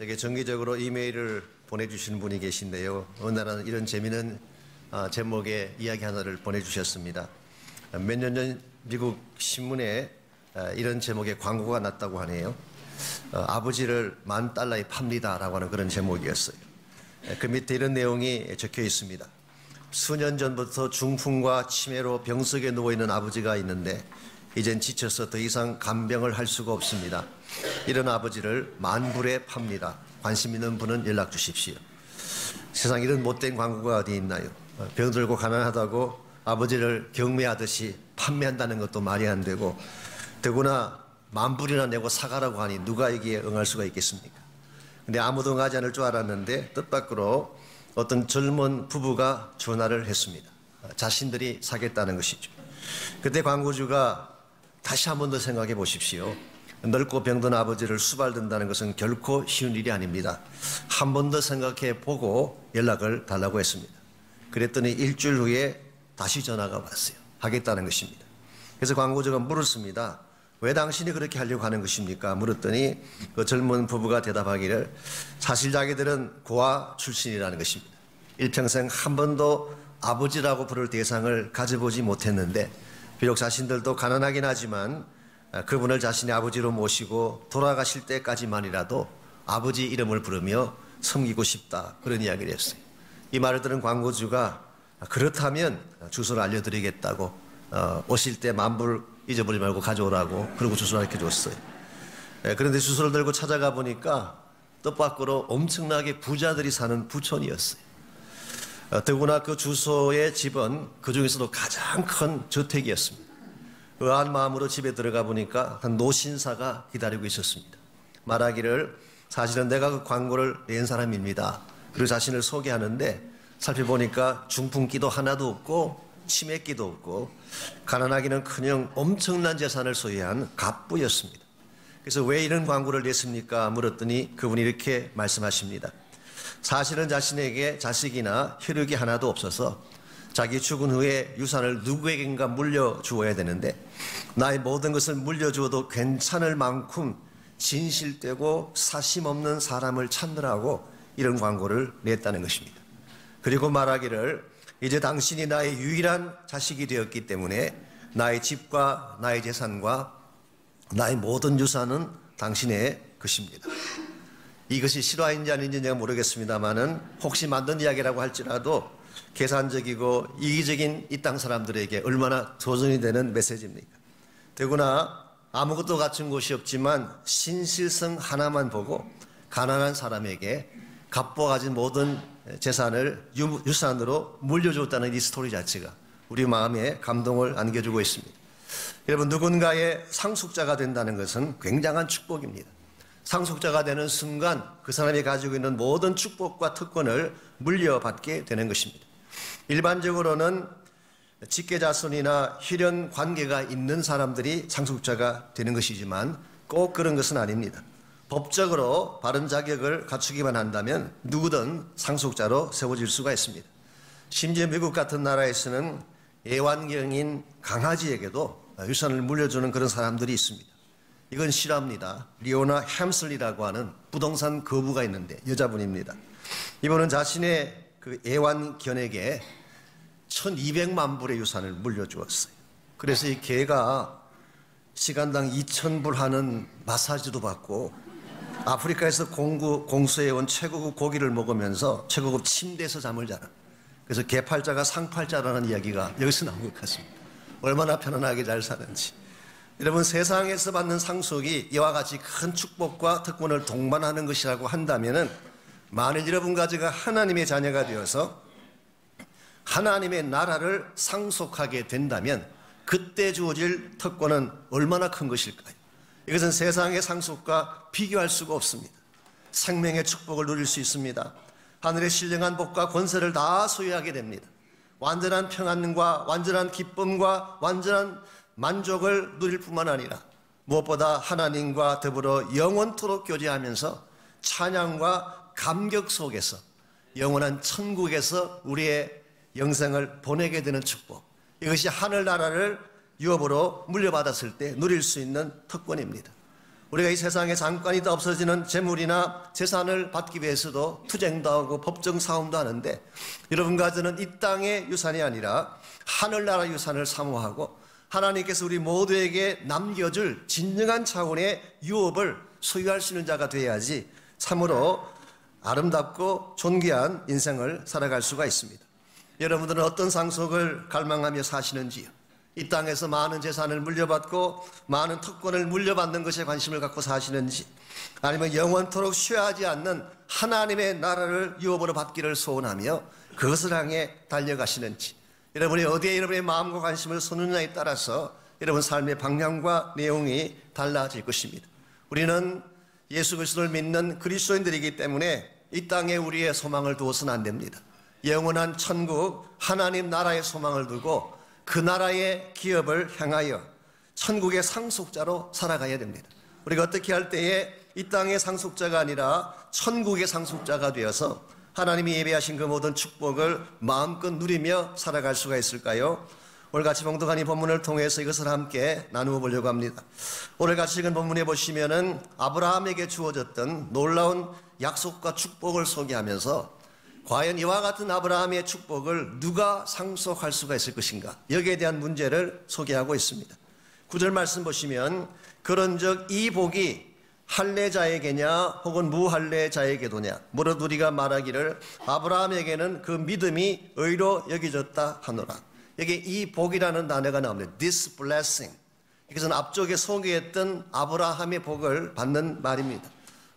제게 정기적으로 이메일을 보내주시는 분이 계신데요. 어느 날은 이런 재미있는 제목의 이야기 하나를 보내주셨습니다. 몇 년 전 미국 신문에 이런 제목의 광고가 났다고 하네요. 아버지를 $10,000에 팝니다라고 하는 그런 제목이었어요. 그 밑에 이런 내용이 적혀 있습니다. 수년 전부터 중풍과 치매로 병석에 누워있는 아버지가 있는데 이젠 지쳐서 더 이상 간병을 할 수가 없습니다. 이런 아버지를 $10,000에 팝니다. 관심 있는 분은 연락 주십시오. 세상 이런 못된 광고가 어디 있나요? 병들고 가난하다고 아버지를 경매하듯이 판매한다는 것도 말이 안 되고, 더구나 $10,000이나 내고 사가라고 하니 누가 여기에 응할 수가 있겠습니까? 근데 아무도 응하지 않을 줄 알았는데 뜻밖으로 어떤 젊은 부부가 전화를 했습니다. 자신들이 사겠다는 것이죠. 그때 광고주가 다시 한 번 더 생각해 보십시오. 늙고 병든 아버지를 수발든다는 것은 결코 쉬운 일이 아닙니다. 한 번 더 생각해 보고 연락을 달라고 했습니다. 그랬더니 일주일 후에 다시 전화가 왔어요. 하겠다는 것입니다. 그래서 광고주가 물었습니다. 왜 당신이 그렇게 하려고 하는 것입니까? 물었더니 그 젊은 부부가 대답하기를 사실 자기들은 고아 출신이라는 것입니다. 일평생 한 번도 아버지라고 부를 대상을 가져보지 못했는데 비록 자신들도 가난하긴 하지만 그분을 자신의 아버지로 모시고 돌아가실 때까지만이라도 아버지 이름을 부르며 섬기고 싶다, 그런 이야기를 했어요. 이 말을 들은 광고주가 그렇다면 주소를 알려드리겠다고 오실 때 $10,000 잊어버리지 말고 가져오라고 그러고 주소를 알려줬어요. 그런데 주소를 들고 찾아가 보니까 뜻밖으로 엄청나게 부자들이 사는 부촌이었어요. 더구나 그 주소의 집은 그 중에서도 가장 큰 저택이었습니다. 의아한 마음으로 집에 들어가 보니까 한 노신사가 기다리고 있었습니다. 말하기를 사실은 내가 그 광고를 낸 사람입니다. 그리고 자신을 소개하는데 살펴보니까 중풍기도 하나도 없고 치매기도 없고 가난하기는커녕 엄청난 재산을 소유한 갑부였습니다. 그래서 왜 이런 광고를 냈습니까? 물었더니 그분이 이렇게 말씀하십니다. 사실은 자신에게 자식이나 혈육이 하나도 없어서 자기 죽은 후에 유산을 누구에겐가 물려주어야 되는데 나의 모든 것을 물려주어도 괜찮을 만큼 진실되고 사심 없는 사람을 찾느라고 이런 광고를 냈다는 것입니다. 그리고 말하기를 이제 당신이 나의 유일한 자식이 되었기 때문에 나의 집과 나의 재산과 나의 모든 유산은 당신의 것입니다. 이것이 실화인지 아닌지 내가 모르겠습니다만은 혹시 만든 이야기라고 할지라도 계산적이고 이기적인 이 땅 사람들에게 얼마나 도전이 되는 메시지입니까? 더구나 아무것도 갖춘 곳이 없지만 신실성 하나만 보고 가난한 사람에게 갑부가 가진 모든 재산을 유산으로 물려줬다는 이 스토리 자체가 우리 마음에 감동을 안겨주고 있습니다. 여러분, 누군가의 상속자가 된다는 것은 굉장한 축복입니다. 상속자가 되는 순간 그 사람이 가지고 있는 모든 축복과 특권을 물려받게 되는 것입니다. 일반적으로는 직계자손이나 혈연 관계가 있는 사람들이 상속자가 되는 것이지만 꼭 그런 것은 아닙니다. 법적으로 바른 자격을 갖추기만 한다면 누구든 상속자로 세워질 수가 있습니다. 심지어 미국 같은 나라에서는 애완경인 강아지에게도 유산을 물려주는 그런 사람들이 있습니다. 이건 실화입니다. 리오나 햄슬리라고 하는 부동산 거부가 있는데 여자분입니다. 이분은 자신의 그 애완견에게 $1,200만 유산을 물려주었어요. 그래서 이 개가 시간당 $2,000 하는 마사지도 받고 아프리카에서 공수해 온 최고급 고기를 먹으면서 최고급 침대에서 잠을 자는, 그래서 개팔자가 상팔자라는 이야기가 여기서 나온 것 같습니다. 얼마나 편안하게 잘 사는지. 여러분, 세상에서 받는 상속이 이와 같이 큰 축복과 특권을 동반하는 것이라고 한다면 만일 여러분 가지가 하나님의 자녀가 되어서 하나님의 나라를 상속하게 된다면 그때 주어질 특권은 얼마나 큰 것일까요? 이것은 세상의 상속과 비교할 수가 없습니다. 생명의 축복을 누릴 수 있습니다. 하늘의 신령한 복과 권세를 다 소유하게 됩니다. 완전한 평안과 완전한 기쁨과 완전한 만족을 누릴 뿐만 아니라 무엇보다 하나님과 더불어 영원토록 교제하면서 찬양과 감격 속에서 영원한 천국에서 우리의 영생을 보내게 되는 축복, 이것이 하늘나라를 유업으로 물려받았을 때 누릴 수 있는 특권입니다. 우리가 이 세상에 잠깐이다 없어지는 재물이나 재산을 받기 위해서도 투쟁도 하고 법정 싸움도 하는데, 여러분과 저는 이 땅의 유산이 아니라 하늘나라 유산을 사모하고 하나님께서 우리 모두에게 남겨줄 진정한 차원의 유업을 소유할 수 있는 자가 되어야지 참으로 아름답고 존귀한 인생을 살아갈 수가 있습니다. 여러분들은 어떤 상속을 갈망하며 사시는지요? 이 땅에서 많은 재산을 물려받고 많은 특권을 물려받는 것에 관심을 갖고 사시는지, 아니면 영원토록 쉬어하지 않는 하나님의 나라를 유업으로 받기를 소원하며 그것을 향해 달려가시는지, 여러분이 어디에 여러분의 마음과 관심을 쏟느냐에 따라서 여러분 삶의 방향과 내용이 달라질 것입니다. 우리는 예수 그리스도를 믿는 그리스도인들이기 때문에 이 땅에 우리의 소망을 두어서는 안 됩니다. 영원한 천국 하나님 나라의 소망을 두고 그 나라의 기업을 향하여 천국의 상속자로 살아가야 됩니다. 우리가 어떻게 할 때에 이 땅의 상속자가 아니라 천국의 상속자가 되어서 하나님이 예배하신 그 모든 축복을 마음껏 누리며 살아갈 수가 있을까요? 오늘 같이 봉독한 이 본문을 통해서 이것을 함께 나누어 보려고 합니다. 오늘 같이 읽은 본문에 보시면은 아브라함에게 주어졌던 놀라운 약속과 축복을 소개하면서 과연 이와 같은 아브라함의 축복을 누가 상속할 수가 있을 것인가, 여기에 대한 문제를 소개하고 있습니다. 9절 말씀 보시면 그런즉 이 복이 할례자에게냐 혹은 무할례자에게도냐 무릇 우리가 말하기를 아브라함에게는 그 믿음이 의로 여겨졌다 하노라. 여기 이 복이라는 단어가 나옵니다. This blessing. 이것은 앞쪽에 소개했던 아브라함의 복을 받는 말입니다.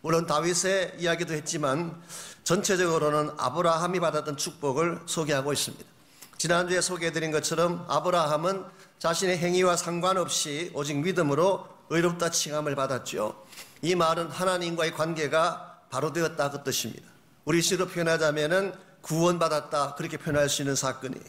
물론 다윗의 이야기도 했지만 전체적으로는 아브라함이 받았던 축복을 소개하고 있습니다. 지난주에 소개해드린 것처럼 아브라함은 자신의 행위와 상관없이 오직 믿음으로 의롭다 칭함을 받았죠. 이 말은 하나님과의 관계가 바로 되었다 그 뜻입니다. 우리 시로 표현하자면은 구원받았다 그렇게 표현할 수 있는 사건이에요.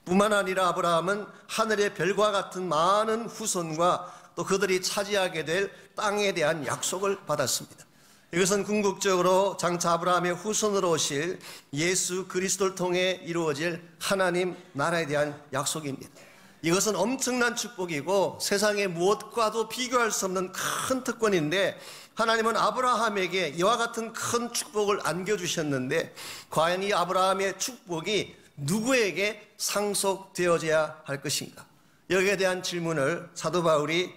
뿐만 아니라 아브라함은 하늘의 별과 같은 많은 후손과 또 그들이 차지하게 될 땅에 대한 약속을 받았습니다. 이것은 궁극적으로 장차 아브라함의 후손으로 오실 예수 그리스도를 통해 이루어질 하나님 나라에 대한 약속입니다. 이것은 엄청난 축복이고 세상의 무엇과도 비교할 수 없는 큰 특권인데, 하나님은 아브라함에게 이와 같은 큰 축복을 안겨주셨는데 과연 이 아브라함의 축복이 누구에게 상속되어져야 할 것인가, 여기에 대한 질문을 사도 바울이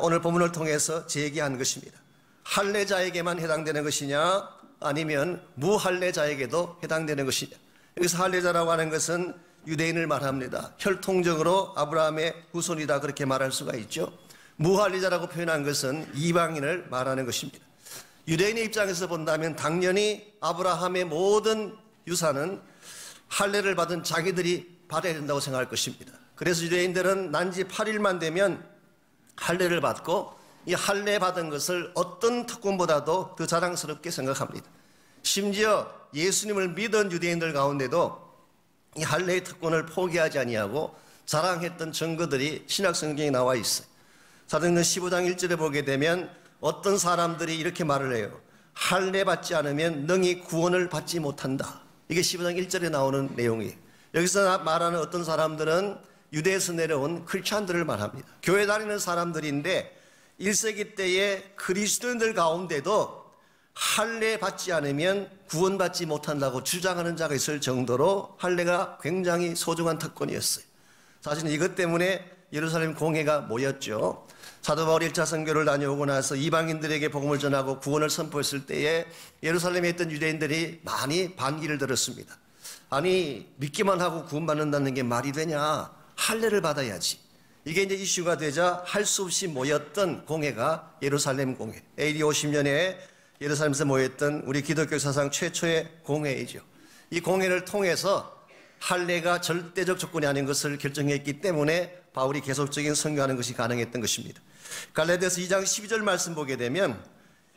오늘 본문을 통해서 제기한 것입니다. 할례자에게만 해당되는 것이냐 아니면 무할례자에게도 해당되는 것이냐. 여기서 할례자라고 하는 것은 유대인을 말합니다. 혈통적으로 아브라함의 후손이다 그렇게 말할 수가 있죠. 무할례자라고 표현한 것은 이방인을 말하는 것입니다. 유대인의 입장에서 본다면 당연히 아브라함의 모든 유산은 할례를 받은 자기들이 받아야 된다고 생각할 것입니다. 그래서 유대인들은 난지 8일만 되면 할례를 받고 이 할례 받은 것을 어떤 특권보다도 더 자랑스럽게 생각합니다. 심지어 예수님을 믿은 유대인들 가운데도 이 할례의 특권을 포기하지 아니하고 자랑했던 증거들이 신약 성경에 나와 있어요. 사도행전 15장 1절에 보게 되면 어떤 사람들이 이렇게 말을 해요. 할례 받지 않으면 능히 구원을 받지 못한다. 이게 15장 1절에 나오는 내용이에요. 여기서 말하는 어떤 사람들은 유대에서 내려온 크리스찬들을 말합니다. 교회 다니는 사람들인데 1세기 때의 그리스도인들 가운데도 할례 받지 않으면 구원받지 못한다고 주장하는 자가 있을 정도로 할례가 굉장히 소중한 특권이었어요. 사실은 이것 때문에 예루살렘 공회가 모였죠. 사도 바울이 1차 선교를 다녀오고 나서 이방인들에게 복음을 전하고 구원을 선포했을 때에 예루살렘에 있던 유대인들이 많이 반기를 들었습니다. 아니 믿기만 하고 구원받는다는 게 말이 되냐, 할례를 받아야지. 이게 이제 이슈가 되자 할 수 없이 모였던 공회가 예루살렘 공회, AD 50년에 예루살렘에서 모였던 우리 기독교 사상 최초의 공회이죠. 이 공회를 통해서 할례가 절대적 조건이 아닌 것을 결정했기 때문에 바울이 계속적인 선교하는 것이 가능했던 것입니다. 갈라디아서 2장 12절 말씀 보게 되면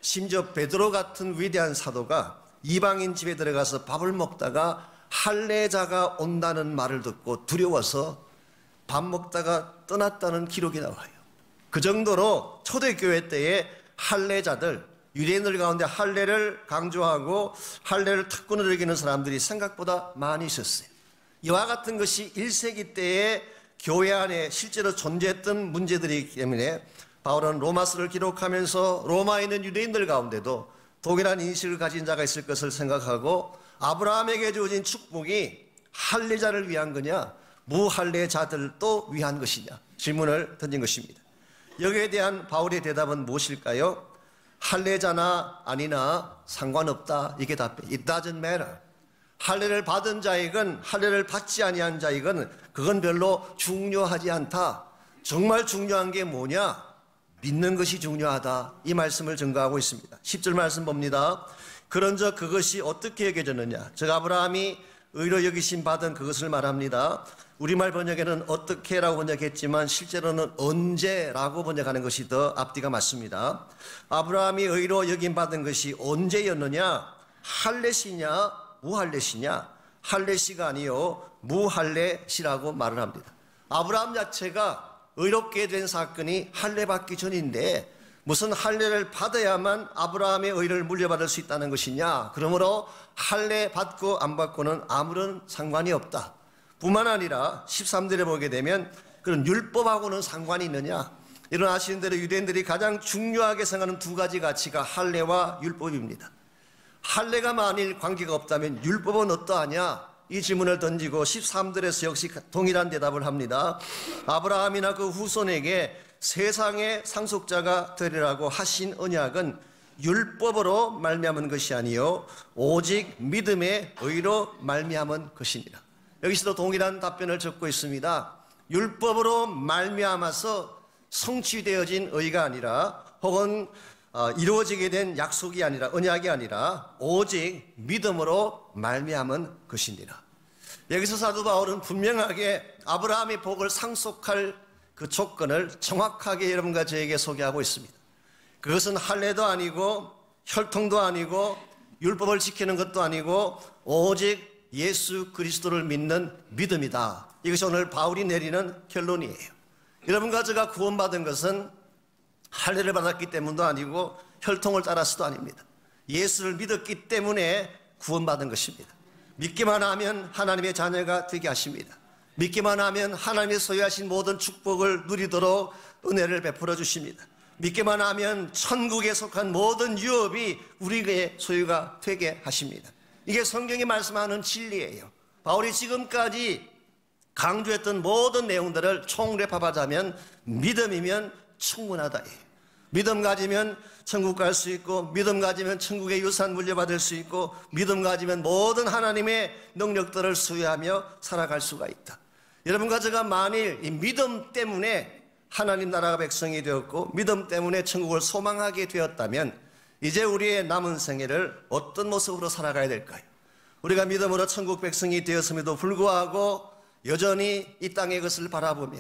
심지어 베드로 같은 위대한 사도가 이방인 집에 들어가서 밥을 먹다가 할례자가 온다는 말을 듣고 두려워서 밥 먹다가 떠났다는 기록이 나와요. 그 정도로 초대교회 때에 할례자들, 유대인들 가운데 할례를 강조하고 할례를 특권으로 여기는 사람들이 생각보다 많이 있었어요. 이와 같은 것이 1세기 때에 교회 안에 실제로 존재했던 문제들이기 때문에 바울은 로마서를 기록하면서 로마에 있는 유대인들 가운데도 동일한 인식을 가진 자가 있을 것을 생각하고 아브라함에게 주어진 축복이 할례자를 위한 거냐 무할례자들도 위한 것이냐 질문을 던진 것입니다. 여기에 대한 바울의 대답은 무엇일까요? 할례자나 아니나 상관없다. 이게 답변. It doesn't matter. 할례를 받은 자이건 할례를 받지 아니한 자이건 그건 별로 중요하지 않다. 정말 중요한 게 뭐냐? 믿는 것이 중요하다. 이 말씀을 증거하고 있습니다. 10절 말씀 봅니다. 그런즉 그것이 어떻게 여겨졌느냐? 즉 아브라함이 의로 여기심 받은 그것을 말합니다. 우리말 번역에는 어떻게라고 번역했지만 실제로는 언제라고 번역하는 것이 더 앞뒤가 맞습니다. 아브라함이 의로 여김 받은 것이 언제였느냐? 할례시냐 무할례시냐? 할례시가 아니요 무할례시라고 말을 합니다. 아브라함 자체가 의롭게 된 사건이 할례 받기 전인데 무슨 할례를 받아야만 아브라함의 의를 물려받을 수 있다는 것이냐? 그러므로 할례 받고 안 받고는 아무런 상관이 없다. 뿐만 아니라 13절에 보게 되면 그런 율법하고는 상관이 있느냐? 이런 아시는 대로 유대인들이 가장 중요하게 생각하는 두 가지 가치가 할례와 율법입니다. 할례가 만일 관계가 없다면 율법은 어떠하냐? 이 질문을 던지고 13절에서 역시 동일한 대답을 합니다. 아브라함이나 그 후손에게 세상의 상속자가 되리라고 하신 언약은 율법으로 말미암은 것이 아니요 오직 믿음의 의로 말미암은 것이니라. 여기서도 동일한 답변을 적고 있습니다. 율법으로 말미암아서 성취되어진 의가 아니라 혹은 이루어지게 된 약속이 아니라 언약이 아니라 오직 믿음으로 말미암은 것이니라. 여기서 사도 바울은 분명하게 아브라함의 복을 상속할 그 조건을 정확하게 여러분과 저에게 소개하고 있습니다. 그것은 할례도 아니고 혈통도 아니고 율법을 지키는 것도 아니고 오직 예수 그리스도를 믿는 믿음이다. 이것이 오늘 바울이 내리는 결론이에요. 여러분과 제가 구원받은 것은 할례를 받았기 때문도 아니고 혈통을 따라서도 아닙니다. 예수를 믿었기 때문에 구원받은 것입니다. 믿기만 하면 하나님의 자녀가 되게 하십니다. 믿기만 하면 하나님의 소유하신 모든 축복을 누리도록 은혜를 베풀어 주십니다. 믿기만 하면 천국에 속한 모든 유업이 우리의 소유가 되게 하십니다. 이게 성경이 말씀하는 진리예요. 바울이 지금까지 강조했던 모든 내용들을 총랩합하자면 믿음이면 충분하다. 믿음 가지면 천국 갈 수 있고 믿음 가지면 천국의 유산 물려받을 수 있고 믿음 가지면 모든 하나님의 능력들을 수여하며 살아갈 수가 있다. 여러분과 제가 만일 이 믿음 때문에 하나님 나라가 백성이 되었고 믿음 때문에 천국을 소망하게 되었다면 이제 우리의 남은 생애를 어떤 모습으로 살아가야 될까요? 우리가 믿음으로 천국 백성이 되었음에도 불구하고 여전히 이 땅의 것을 바라보며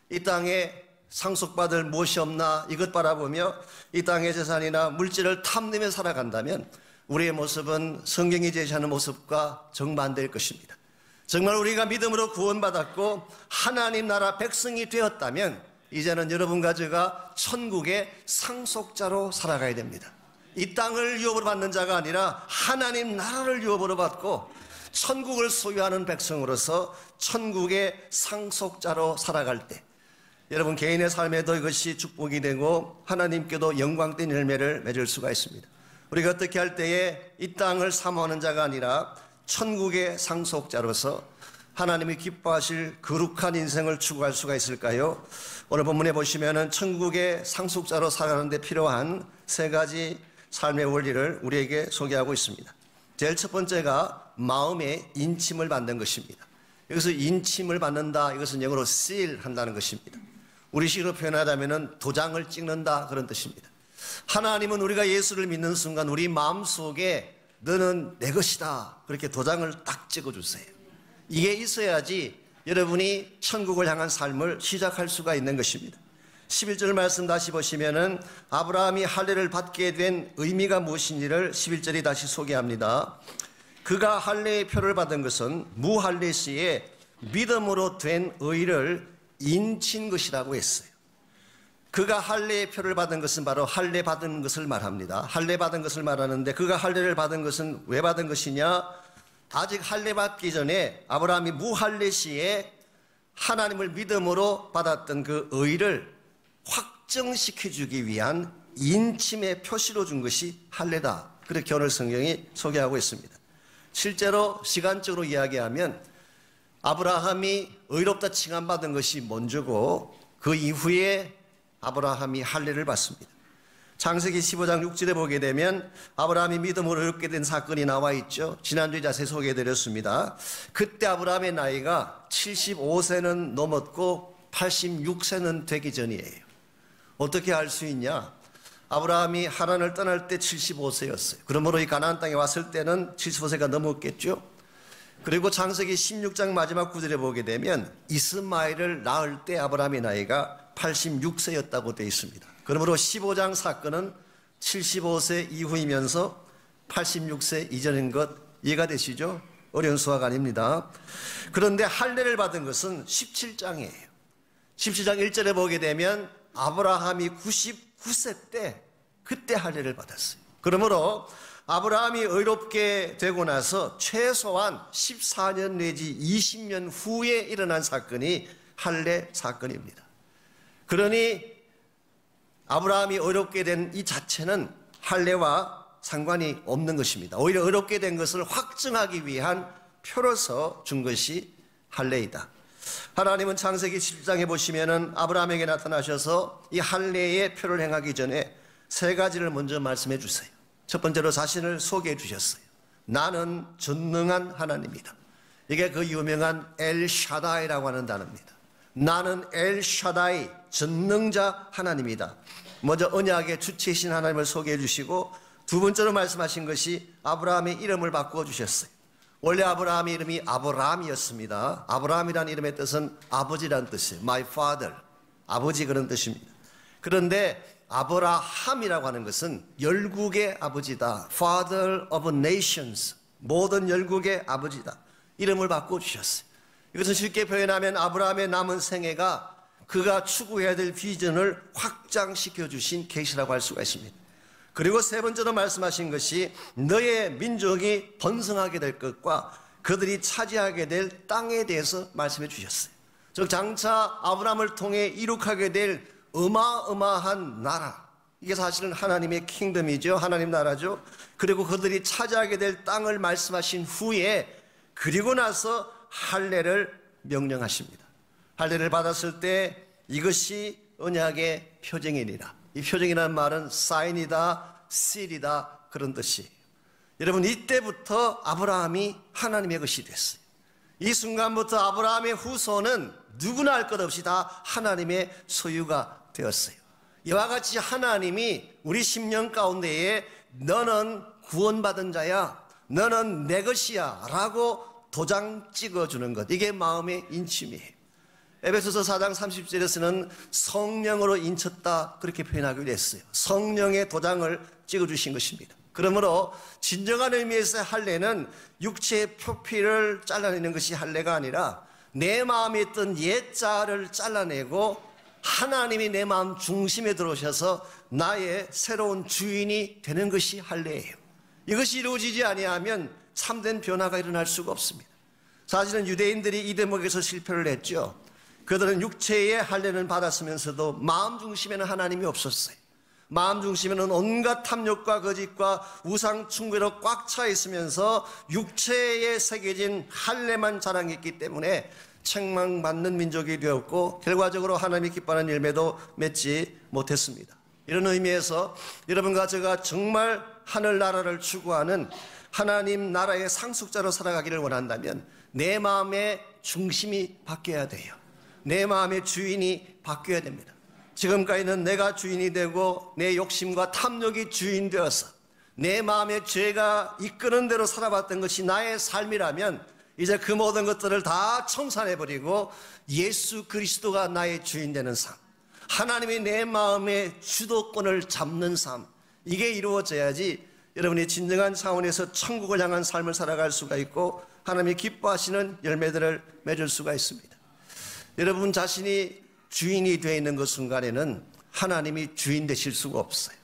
이 땅에 상속받을 무엇이 없나 이것 바라보며 이 땅의 재산이나 물질을 탐내며 살아간다면 우리의 모습은 성경이 제시하는 모습과 정반대일 것입니다. 정말 우리가 믿음으로 구원받았고 하나님 나라 백성이 되었다면 이제는 여러분과 제가 천국의 상속자로 살아가야 됩니다. 이 땅을 유업으로 받는 자가 아니라 하나님 나라를 유업으로 받고 천국을 소유하는 백성으로서 천국의 상속자로 살아갈 때 여러분 개인의 삶에도 이것이 축복이 되고 하나님께도 영광된 열매를 맺을 수가 있습니다. 우리가 어떻게 할 때에 이 땅을 사모하는 자가 아니라 천국의 상속자로서 하나님이 기뻐하실 거룩한 인생을 추구할 수가 있을까요? 오늘 본문에 보시면은 천국의 상속자로 살아가는 데 필요한 세 가지 삶의 원리를 우리에게 소개하고 있습니다. 제일 첫 번째가 마음의 인침을 받는 것입니다. 여기서 인침을 받는다, 이것은 영어로 seal 한다는 것입니다. 우리식으로 표현하자면 도장을 찍는다, 그런 뜻입니다. 하나님은 우리가 예수를 믿는 순간 우리 마음속에 너는 내 것이다, 그렇게 도장을 딱 찍어주세요. 이게 있어야지 여러분이 천국을 향한 삶을 시작할 수가 있는 것입니다. 11절 말씀 다시 보시면은 아브라함이 할례를 받게 된 의미가 무엇인지를 11절이 다시 소개합니다. 그가 할례의 표를 받은 것은 무할례 시에 믿음으로 된 의를 인친 것이라고 했어요. 그가 할례의 표를 받은 것은 바로 할례 받은 것을 말합니다. 할례 받은 것을 말하는데 그가 할례를 받은 것은 왜 받은 것이냐? 아직 할례 받기 전에 아브라함이 무할례 시에 하나님을 믿음으로 받았던 그 의를 확 확정시켜주기 위한 인침의 표시로 준 것이 할례다. 그렇게 오늘 성경이 소개하고 있습니다. 실제로 시간적으로 이야기하면 아브라함이 의롭다 칭함받은 것이 먼저고 그 이후에 아브라함이 할례를 받습니다. 창세기 15장 6절에 보게 되면 아브라함이 믿음으로 의롭게 된 사건이 나와 있죠. 지난주에 자세히 소개해드렸습니다. 그때 아브라함의 나이가 75세는 넘었고 86세는 되기 전이에요. 어떻게 알 수 있냐? 아브라함이 하란을 떠날 때 75세였어요. 그러므로 이 가나안 땅에 왔을 때는 75세가 넘었겠죠. 그리고 창세기 16장 마지막 구절에 보게 되면 이스마엘을 낳을 때 아브라함의 나이가 86세였다고 되어 있습니다. 그러므로 15장 사건은 75세 이후이면서 86세 이전인 것 이해가 되시죠? 어려운 수학 아닙니다. 그런데 할례를 받은 것은 17장이에요. 17장 1절에 보게 되면 아브라함이 99세 때 그때 할례를 받았어요. 그러므로 아브라함이 의롭게 되고 나서 최소한 14년 내지 20년 후에 일어난 사건이 할례 사건입니다. 그러니 아브라함이 의롭게 된 이 자체는 할례와 상관이 없는 것입니다. 오히려 의롭게 된 것을 확증하기 위한 표로서 준 것이 할례이다. 하나님은 창세기 10장에 보시면은 아브라함에게 나타나셔서 이 할례의 표를 행하기 전에 세 가지를 먼저 말씀해 주세요. 첫 번째로 자신을 소개해 주셨어요. 나는 전능한 하나님이다. 이게 그 유명한 엘샤다이라고 하는 단어입니다. 나는 엘샤다이, 전능자 하나님이다. 먼저 언약의 주체이신 하나님을 소개해 주시고 두 번째로 말씀하신 것이 아브라함의 이름을 바꾸어 주셨어요. 원래 아브라함의 이름이 아브라함이었습니다. 아브라함이라는 이름의 뜻은 아버지라는 뜻이에요. My father, 아버지 그런 뜻입니다. 그런데 아브라함이라고 하는 것은 열국의 아버지다. Father of nations, 모든 열국의 아버지다. 이름을 바꿔주셨어요. 이것은 쉽게 표현하면 아브라함의 남은 생애가 그가 추구해야 될 비전을 확장시켜 주신 계시라고 할 수가 있습니다. 그리고 세 번째로 말씀하신 것이 너의 민족이 번성하게 될 것과 그들이 차지하게 될 땅에 대해서 말씀해 주셨어요. 즉 장차 아브라함을 통해 이룩하게 될 어마어마한 나라, 이게 사실은 하나님의 킹덤이죠. 하나님 나라죠. 그리고 그들이 차지하게 될 땅을 말씀하신 후에 그리고 나서 할례를 명령하십니다. 할례를 받았을 때 이것이 언약의 표징이니라. 이 표징이라는 말은 사인이다, 실이다 그런 뜻이에요. 여러분 이때부터 아브라함이 하나님의 것이 됐어요. 이 순간부터 아브라함의 후손은 누구나 할 것 없이 다 하나님의 소유가 되었어요. 이와 같이 하나님이 우리 심령 가운데에 너는 구원받은 자야, 너는 내 것이야 라고 도장 찍어주는 것, 이게 마음의 인침이에요. 에베소서 4장 30절에서는 성령으로 인쳤다 그렇게 표현하기로 했어요. 성령의 도장을 찍어주신 것입니다. 그러므로 진정한 의미에서의 할례는 육체의 표피를 잘라내는 것이 할례가 아니라 내 마음에 있던 옛자를 잘라내고 하나님이 내 마음 중심에 들어오셔서 나의 새로운 주인이 되는 것이 할례예요. 이것이 이루어지지 아니하면 참된 변화가 일어날 수가 없습니다. 사실은 유대인들이 이 대목에서 실패를 했죠. 그들은 육체의 할례는 받았으면서도 마음 중심에는 하나님이 없었어요. 마음 중심에는 온갖 탐욕과 거짓과 우상 숭배로 꽉 차 있으면서 육체에 새겨진 할례만 자랑했기 때문에 책망받는 민족이 되었고 결과적으로 하나님이 기뻐하는 열매도 맺지 못했습니다. 이런 의미에서 여러분과 제가 정말 하늘나라를 추구하는 하나님 나라의 상속자로 살아가기를 원한다면 내 마음의 중심이 바뀌어야 돼요. 내 마음의 주인이 바뀌어야 됩니다. 지금까지는 내가 주인이 되고 내 욕심과 탐욕이 주인 되어서 내 마음의 죄가 이끄는 대로 살아봤던 것이 나의 삶이라면 이제 그 모든 것들을 다 청산해버리고 예수 그리스도가 나의 주인 되는 삶, 하나님이 내 마음의 주도권을 잡는 삶, 이게 이루어져야지 여러분이 진정한 차원에서 천국을 향한 삶을 살아갈 수가 있고 하나님이 기뻐하시는 열매들을 맺을 수가 있습니다. 여러분 자신이 주인이 되어 있는 그 순간에는 하나님이 주인 되실 수가 없어요.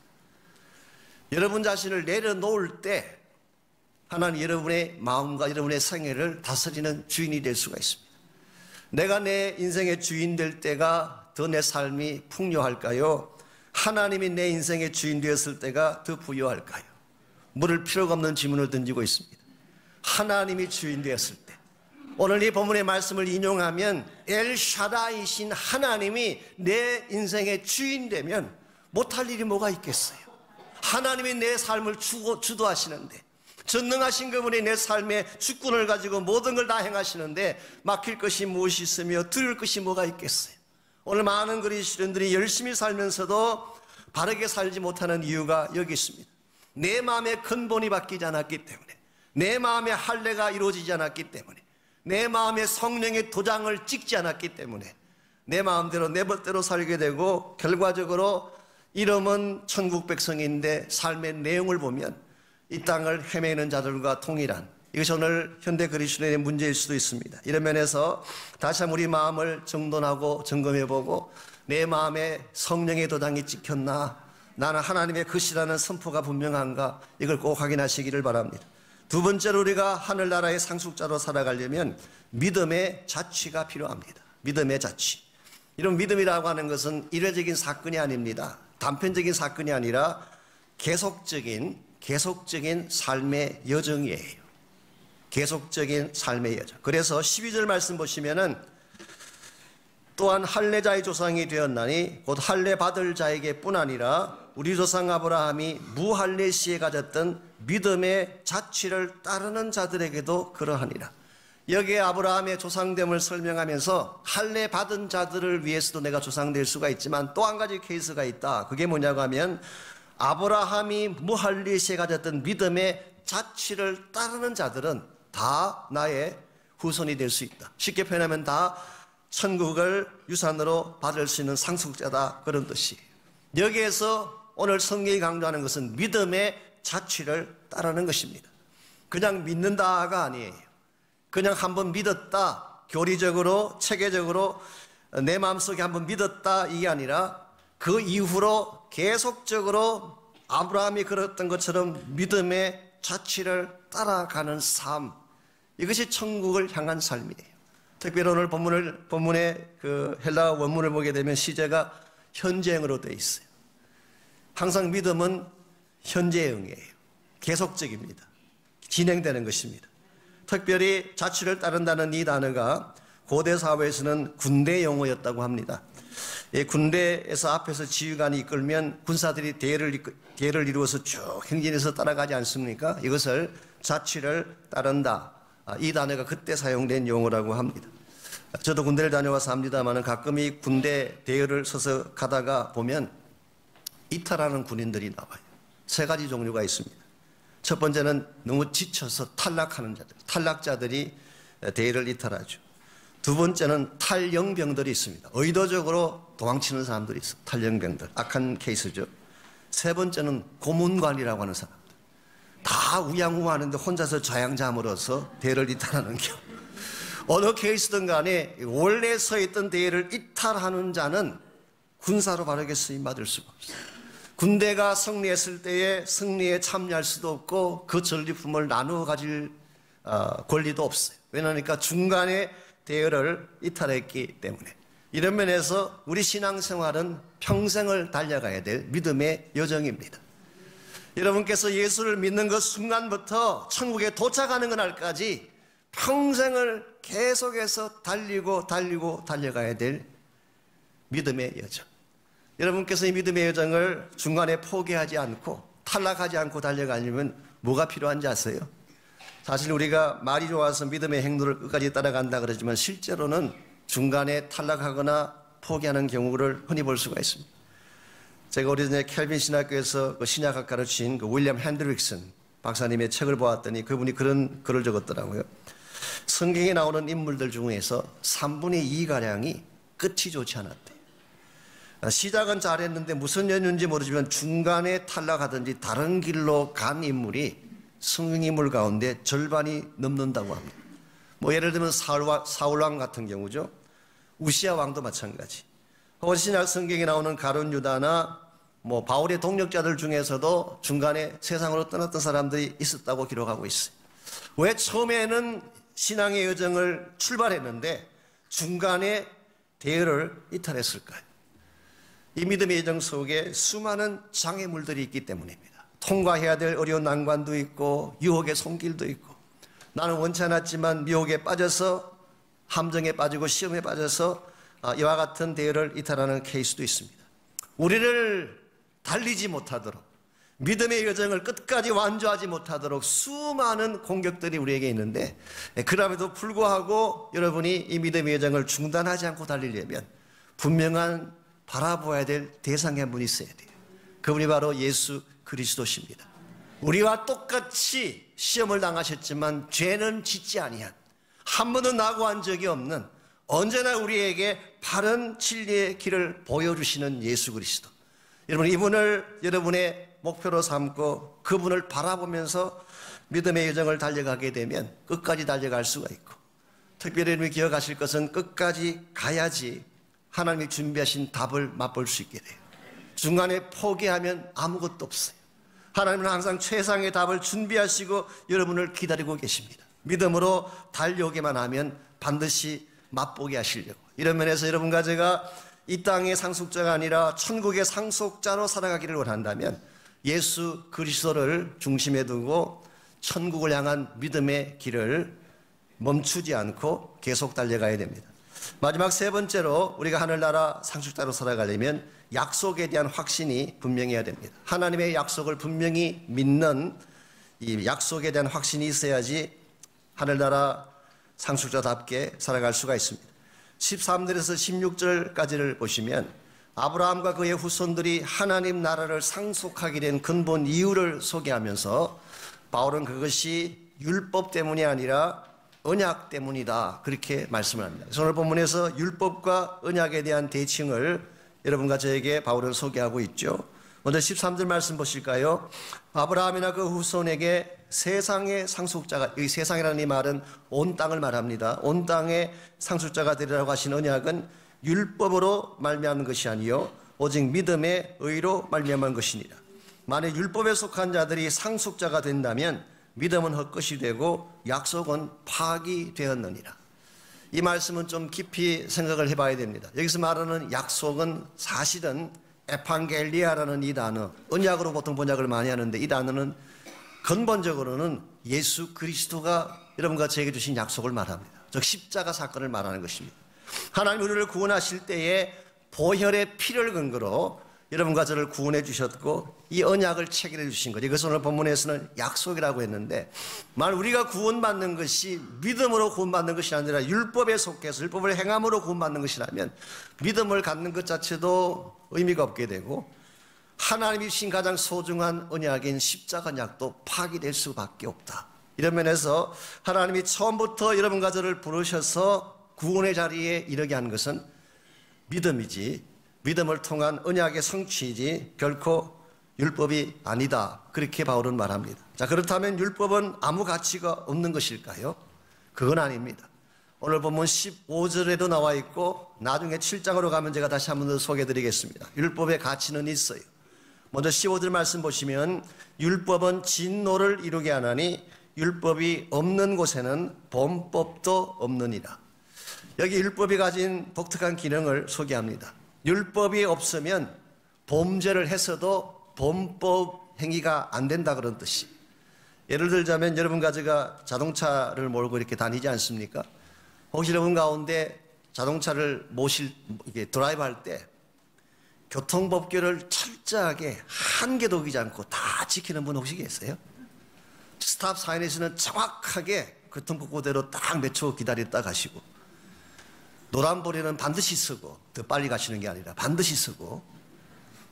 여러분 자신을 내려놓을 때 하나님 여러분의 마음과 여러분의 생애를 다스리는 주인이 될 수가 있습니다. 내가 내 인생의 주인 될 때가 더 내 삶이 풍요할까요? 하나님이 내 인생의 주인 되었을 때가 더 부유할까요? 물을 필요가 없는 질문을 던지고 있습니다. 하나님이 주인 되었을 때, 오늘 이 본문의 말씀을 인용하면 엘샤다이신 하나님이 내 인생의 주인 되면 못할 일이 뭐가 있겠어요? 하나님이 내 삶을 주도하시는데, 전능하신 그분이 내 삶의 주권을 가지고 모든 걸 다 행하시는데 막힐 것이 무엇이 있으며 두려울 것이 뭐가 있겠어요? 오늘 많은 그리스도인들이 열심히 살면서도 바르게 살지 못하는 이유가 여기 있습니다. 내 마음의 근본이 바뀌지 않았기 때문에, 내 마음의 할례가 이루어지지 않았기 때문에, 내 마음의 성령의 도장을 찍지 않았기 때문에 내 마음대로 내 멋대로 살게 되고, 결과적으로 이름은 천국 백성인데 삶의 내용을 보면 이 땅을 헤매는 자들과 동일한, 이것이 오늘 현대 그리스도인의 문제일 수도 있습니다. 이런 면에서 다시 한번 우리 마음을 정돈하고 점검해보고, 내 마음에 성령의 도장이 찍혔나, 나는 하나님의 것이라는 선포가 분명한가, 이걸 꼭 확인하시기를 바랍니다. 두 번째로, 우리가 하늘나라의 상속자로 살아가려면 믿음의 자취가 필요합니다. 믿음의 자취. 이런 믿음이라고 하는 것은 일회적인 사건이 아닙니다. 단편적인 사건이 아니라 계속적인 삶의 여정이에요. 계속적인 삶의 여정. 그래서 12절 말씀 보시면은, 또한 할례자의 조상이 되었나니 곧 할례 받을 자에게 뿐 아니라 우리 조상 아브라함이 무할례 시에 가졌던 믿음의 자취를 따르는 자들에게도 그러하니라. 여기에 아브라함의 조상됨을 설명하면서 할례 받은 자들을 위해서도 내가 조상될 수가 있지만 또 한 가지 케이스가 있다. 그게 뭐냐고 하면, 아브라함이 무할례 시에 가졌던 믿음의 자취를 따르는 자들은 다 나의 후손이 될 수 있다. 쉽게 표현하면 다 천국을 유산으로 받을 수 있는 상속자다, 그런 뜻이에요. 여기에서 오늘 성경이 강조하는 것은 믿음의 자취를 따르는 것입니다. 그냥 믿는다가 아니에요. 그냥 한번 믿었다, 교리적으로 체계적으로 내 마음속에 한번 믿었다, 이게 아니라 그 이후로 계속적으로 아브라함이 그랬던 것처럼 믿음의 자취를 따라가는 삶, 이것이 천국을 향한 삶이에요. 특별히 오늘 본문의 그 헬라 원문을 보게 되면 시제가 현재형으로 되어 있어요. 항상 믿음은 현재형이에요. 계속적입니다. 진행되는 것입니다. 특별히 자취를 따른다는 이 단어가 고대 사회에서는 군대 용어였다고 합니다. 군대에서 앞에서 지휘관이 이끌면 군사들이 대를 이루어서 쭉 행진해서 따라가지 않습니까? 이것을 자취를 따른다, 이 단어가 그때 사용된 용어라고 합니다. 저도 군대를 다녀와서 합니다만 가끔 이 군대 대열을 서서 가다가 보면 이탈하는 군인들이 나와요. 세 가지 종류가 있습니다. 첫 번째는 너무 지쳐서 탈락하는 자들, 탈락자들이 대열을 이탈하죠. 두 번째는 탈영병들이 있습니다. 의도적으로 도망치는 사람들이 있어요. 탈영병들, 악한 케이스죠. 세 번째는 고문관이라고 하는 사람들, 다 우양우하는데 혼자서 좌양자물어서 대열을 이탈하는 경우. 어느 케이스든 간에 원래 서 있던 대열을 이탈하는 자는 군사로 바르게 쓰임받을 수가 없어요. 군대가 승리했을 때에 승리에 참여할 수도 없고 그 전리품을 나누어 가질 권리도 없어요. 왜냐하니까 중간에 대열을 이탈했기 때문에. 이런 면에서 우리 신앙생활은 평생을 달려가야 될 믿음의 여정입니다. 여러분께서 예수를 믿는 그 순간부터 천국에 도착하는 그날까지 평생을 계속해서 달려가야 될 믿음의 여정. 여러분께서 이 믿음의 여정을 중간에 포기하지 않고 탈락하지 않고 달려가려면 뭐가 필요한지 아세요? 사실 우리가 말이 좋아서 믿음의 행로를 끝까지 따라간다 그러지만 실제로는 중간에 탈락하거나 포기하는 경우를 흔히 볼 수가 있습니다. 제가 오래전에 켈빈 신학교에서 그 신약학 가르친 그 윌리엄 핸드릭슨 박사님의 책을 보았더니 그분이 그런 글을 적었더라고요. 성경에 나오는 인물들 중에서 3분의 2가량이 끝이 좋지 않았대요. 시작은 잘했는데 무슨 연유인지 모르지만 중간에 탈락하든지 다른 길로 간 인물이 성경 인물 가운데 절반이 넘는다고 합니다. 뭐 예를 들면 사울 왕 같은 경우죠. 우시아 왕도 마찬가지. 혹은 신약 성경에 나오는 가룟 유다나 뭐 바울의 동력자들 중에서도 중간에 세상으로 떠났던 사람들이 있었다고 기록하고 있어요. 왜 처음에는 신앙의 여정을 출발했는데 중간에 대열을 이탈했을까요? 이 믿음의 여정 속에 수많은 장애물들이 있기 때문입니다. 통과해야 될 어려운 난관도 있고 유혹의 손길도 있고, 나는 원치 않았지만 미혹에 빠져서, 함정에 빠지고 시험에 빠져서 이와 같은 대열을 이탈하는 케이스도 있습니다. 우리를 달리지 못하도록, 믿음의 여정을 끝까지 완주하지 못하도록 수많은 공격들이 우리에게 있는데, 그럼에도 불구하고 여러분이 이 믿음의 여정을 중단하지 않고 달리려면 분명한 바라보아야 될 대상이 한 분이 있어야 돼요. 그분이 바로 예수 그리스도십니다. 우리와 똑같이 시험을 당하셨지만 죄는 짓지 아니한, 한 번도 낙오한 적이 없는, 언제나 우리에게 바른 진리의 길을 보여주시는 예수 그리스도. 여러분, 이분을 여러분의 목표로 삼고 그분을 바라보면서 믿음의 여정을 달려가게 되면 끝까지 달려갈 수가 있고, 특별히 여러분이 기억하실 것은 끝까지 가야지 하나님이 준비하신 답을 맛볼 수 있게 돼요. 중간에 포기하면 아무것도 없어요. 하나님은 항상 최상의 답을 준비하시고 여러분을 기다리고 계십니다. 믿음으로 달려오기만 하면 반드시 맛보게 하시려고. 이런 면에서 여러분과 제가 이 땅의 상속자가 아니라 천국의 상속자로 살아가기를 원한다면 예수 그리스도를 중심에 두고 천국을 향한 믿음의 길을 멈추지 않고 계속 달려가야 됩니다. 마지막 세 번째로, 우리가 하늘나라 상속자로 살아가려면 약속에 대한 확신이 분명해야 됩니다. 하나님의 약속을 분명히 믿는 이 약속에 대한 확신이 있어야지 하늘나라 상속자답게 살아갈 수가 있습니다. 13절에서 16절까지를 보시면 아브라함과 그의 후손들이 하나님 나라를 상속하게 된 근본 이유를 소개하면서 바울은 그것이 율법 때문이 아니라 언약 때문이다, 그렇게 말씀을 합니다. 오늘 본문에서 율법과 언약에 대한 대칭을 여러분과 저에게 바울은 소개하고 있죠. 먼저 13절 말씀 보실까요? 아브라함이나 그 후손에게 세상의 상속자가, 이 세상이라는 이 말은 온 땅을 말합니다. 온 땅의 상속자가 되리라고 하신 언약은 율법으로 말미암은 것이 아니요 오직 믿음의 의로 말미암은 것이니라. 만약 율법에 속한 자들이 상속자가 된다면 믿음은 헛것이 되고 약속은 파기되었느니라. 이 말씀은 좀 깊이 생각을 해봐야 됩니다. 여기서 말하는 약속은 사실은 에판겔리아라는 이 단어, 언약으로 보통 번역을 많이 하는데 이 단어는 근본적으로는 예수 그리스도가 여러분과 저에게 주신 약속을 말합니다. 즉 십자가 사건을 말하는 것입니다. 하나님 우리를 구원하실 때에 보혈의 피를 근거로 여러분과 저를 구원해 주셨고 이 언약을 체결해 주신 것, 이것을 오늘 본문에서는 약속이라고 했는데, 만약 우리가 구원받는 것이 믿음으로 구원받는 것이 아니라 율법에 속해서 율법을 행함으로 구원받는 것이라면 믿음을 갖는 것 자체도 의미가 없게 되고 하나님이 주신 가장 소중한 언약인 십자가 언약도 파기될 수밖에 없다. 이런 면에서 하나님이 처음부터 여러분과 저를 부르셔서 구원의 자리에 이르게 한 것은 믿음이지, 믿음을 통한 언약의 성취이지 결코 율법이 아니다, 그렇게 바울은 말합니다. 자, 그렇다면 율법은 아무 가치가 없는 것일까요? 그건 아닙니다. 오늘 본문 15절에도 나와 있고 나중에 7장으로 가면 제가 다시 한 번 더 소개해 드리겠습니다. 율법의 가치는 있어요. 먼저 15절 말씀 보시면 율법은 진노를 이루게 하나니 율법이 없는 곳에는 범법도 없느니라. 여기 율법이 가진 독특한 기능을 소개합니다. 율법이 없으면 범죄를 했어도 범법 행위가 안 된다, 그런 뜻이. 예를 들자면 여러분과 제가 자동차를 몰고 이렇게 다니지 않습니까? 혹시 여러분 가운데 자동차를 이렇게 드라이브 할 때 교통법규를 철저하게 한 개도 어기지 않고 다 지키는 분 혹시 계세요? 스탑 사인에서는 정확하게 교통법규대로 딱 몇 초 기다렸다 가시고, 노란불에는 반드시 서고, 더 빨리 가시는 게 아니라 반드시 서고,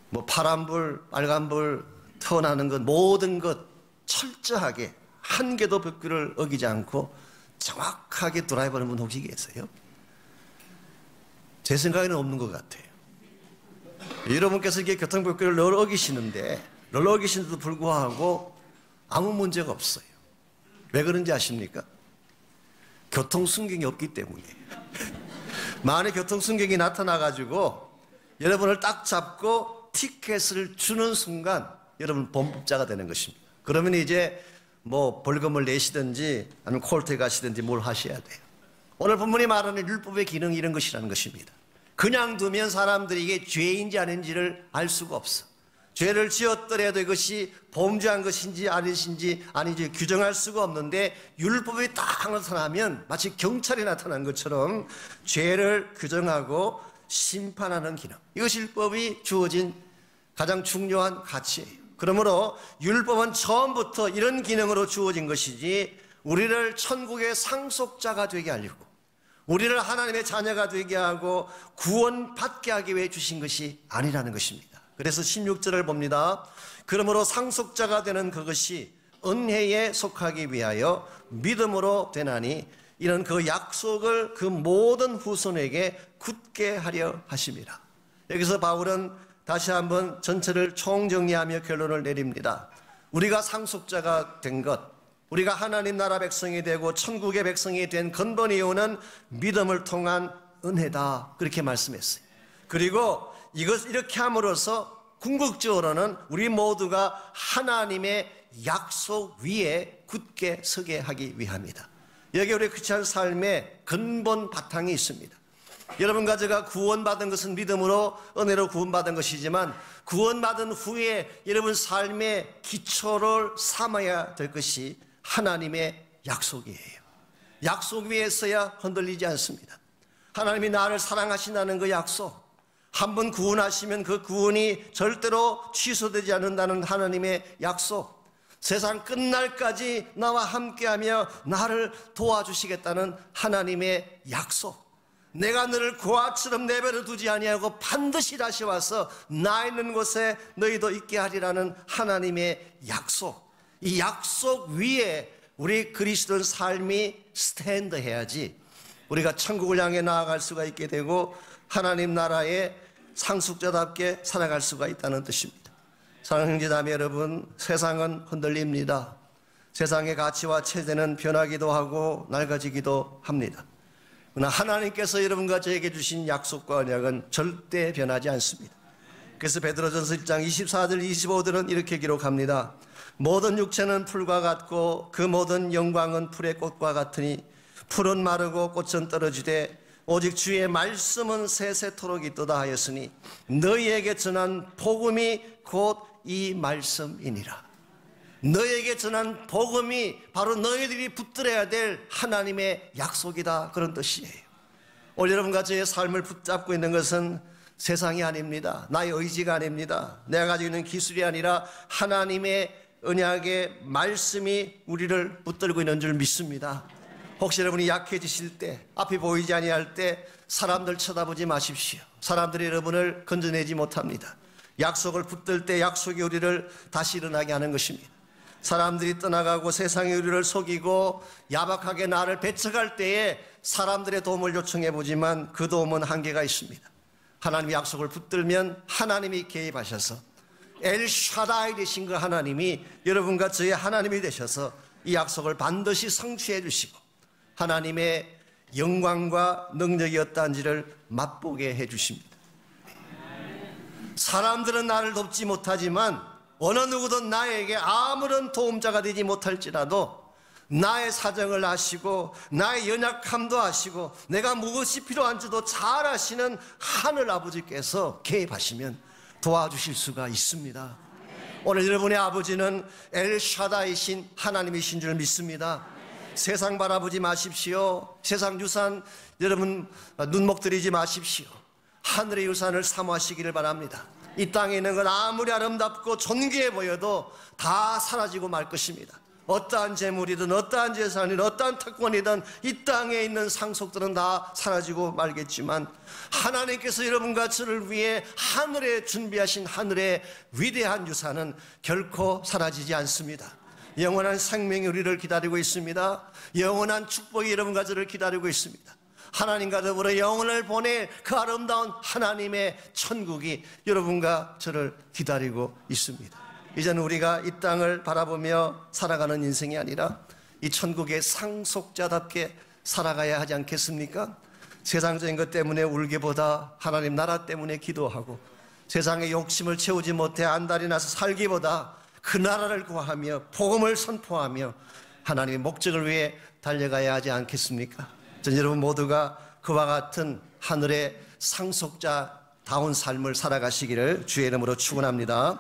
뭐 파란불, 빨간불, 턴하는 것, 모든 것 철저하게 한 개도 법규를 어기지 않고 정확하게 드라이브하는 분 혹시 계세요? 제 생각에는 없는 것 같아요. 여러분께서 이게 교통법규를 늘 어기시는데, 늘 어기시는데도 불구하고 아무 문제가 없어요. 왜 그런지 아십니까? 교통순경이 없기 때문이에요. 만약 교통순경이 나타나가지고 여러분을 딱 잡고 티켓을 주는 순간 여러분 범법자가 되는 것입니다. 그러면 이제 뭐 벌금을 내시든지 아니면 콜트에 가시든지 뭘 하셔야 돼요. 오늘 본문이 말하는 율법의 기능이 이런 것이라는 것입니다. 그냥 두면 사람들이 이게 죄인지 아닌지를 알 수가 없어. 죄를 지었더라도 이것이 범죄한 것인지 아닌지 규정할 수가 없는데, 율법이 딱 나타나면 마치 경찰이 나타난 것처럼 죄를 규정하고 심판하는 기능, 이것이 율법이 주어진 가장 중요한 가치예요. 그러므로 율법은 처음부터 이런 기능으로 주어진 것이지, 우리를 천국의 상속자가 되게 하려고, 우리를 하나님의 자녀가 되게 하고 구원받게 하기 위해 주신 것이 아니라는 것입니다. 그래서 16절을 봅니다. 그러므로 상속자가 되는 그것이 은혜에 속하기 위하여 믿음으로 되나니, 이는 그 약속을 그 모든 후손에게 굳게 하려 하심이라. 여기서 바울은 다시 한번 전체를 총정리하며 결론을 내립니다. 우리가 상속자가 된 것, 우리가 하나님 나라 백성이 되고 천국의 백성이 된 근본 이유는 믿음을 통한 은혜다, 그렇게 말씀했어요. 그리고 이렇게 함으로써 궁극적으로는 우리 모두가 하나님의 약속 위에 굳게 서게 하기 위함이다. 여기 우리 크리스찬 삶의 근본 바탕이 있습니다. 여러분과 제가 구원받은 것은 믿음으로 은혜로 구원받은 것이지만, 구원받은 후에 여러분 삶의 기초를 삼아야 될 것이 하나님의 약속이에요. 약속 위에 서야 흔들리지 않습니다. 하나님이 나를 사랑하신다는 그 약속, 한 번 구원하시면 그 구원이 절대로 취소되지 않는다는 하나님의 약속, 세상 끝날까지 나와 함께하며 나를 도와주시겠다는 하나님의 약속, 내가 너를 고아처럼 내버려 두지 아니하고 반드시 다시 와서 나 있는 곳에 너희도 있게 하리라는 하나님의 약속, 이 약속 위에 우리 그리스도인 삶이 스탠드 해야지 우리가 천국을 향해 나아갈 수가 있게 되고 하나님 나라의 상속자답게 살아갈 수가 있다는 뜻입니다. 사랑하는 형제자매 여러분, 세상은 흔들립니다. 세상의 가치와 체제는 변하기도 하고 낡아지기도 합니다. 그러나 하나님께서 여러분과 저에게 주신 약속과 언약은 절대 변하지 않습니다. 그래서 베드로전서 1장 24절 25절은 이렇게 기록합니다. 모든 육체는 풀과 같고 그 모든 영광은 풀의 꽃과 같으니 풀은 마르고 꽃은 떨어지되 오직 주의 말씀은 세세토록 있도다 하였으니 너희에게 전한 복음이 곧 이 말씀이니라. 너희에게 전한 복음이 바로 너희들이 붙들어야 될 하나님의 약속이다, 그런 뜻이에요. 오늘 여러분과 저의 삶을 붙잡고 있는 것은 세상이 아닙니다. 나의 의지가 아닙니다. 내가 가지고 있는 기술이 아니라 하나님의 언약의 말씀이 우리를 붙들고 있는 줄 믿습니다. 혹시 여러분이 약해지실 때, 앞이 보이지 아니할 때 사람들 쳐다보지 마십시오. 사람들이 여러분을 건져내지 못합니다. 약속을 붙들 때 약속이 우리를 다시 일어나게 하는 것입니다. 사람들이 떠나가고 세상이 우리를 속이고 야박하게 나를 배척할 때에 사람들의 도움을 요청해 보지만 그 도움은 한계가 있습니다. 하나님의 약속을 붙들면 하나님이 개입하셔서 엘샤다이 되신 그 하나님이 여러분과 저의 하나님이 되셔서 이 약속을 반드시 성취해 주시고 하나님의 영광과 능력이 어떠한지를 맛보게 해 주십니다. 사람들은 나를 돕지 못하지만 어느 누구도 나에게 아무런 도움자가 되지 못할지라도 나의 사정을 아시고 나의 연약함도 아시고 내가 무엇이 필요한지도 잘 아시는 하늘 아버지께서 개입하시면 도와주실 수가 있습니다. 오늘 여러분의 아버지는 엘샤다이신 하나님이신 줄 믿습니다. 세상 바라보지 마십시오. 세상 유산 여러분 눈목 들이지 마십시오. 하늘의 유산을 사모하시기를 바랍니다. 이 땅에 있는 건 아무리 아름답고 존귀해 보여도 다 사라지고 말 것입니다. 어떠한 재물이든 어떠한 재산이든 어떠한 특권이든 이 땅에 있는 상속들은 다 사라지고 말겠지만 하나님께서 여러분과 저를 위해 하늘에 준비하신 하늘의 위대한 유산은 결코 사라지지 않습니다. 영원한 생명이 우리를 기다리고 있습니다. 영원한 축복이 여러분과 저를 기다리고 있습니다. 하나님과 더불어 영혼을 보낼 그 아름다운 하나님의 천국이 여러분과 저를 기다리고 있습니다. 이제는 우리가 이 땅을 바라보며 살아가는 인생이 아니라 이 천국의 상속자답게 살아가야 하지 않겠습니까? 세상적인 것 때문에 울기보다 하나님 나라 때문에 기도하고 세상의 욕심을 채우지 못해 안달이 나서 살기보다 그 나라를 구하며 복음을 선포하며 하나님의 목적을 위해 달려가야 하지 않겠습니까? 전 여러분 모두가 그와 같은 하늘의 상속자다운 삶을 살아가시기를 주의 이름으로 축원합니다.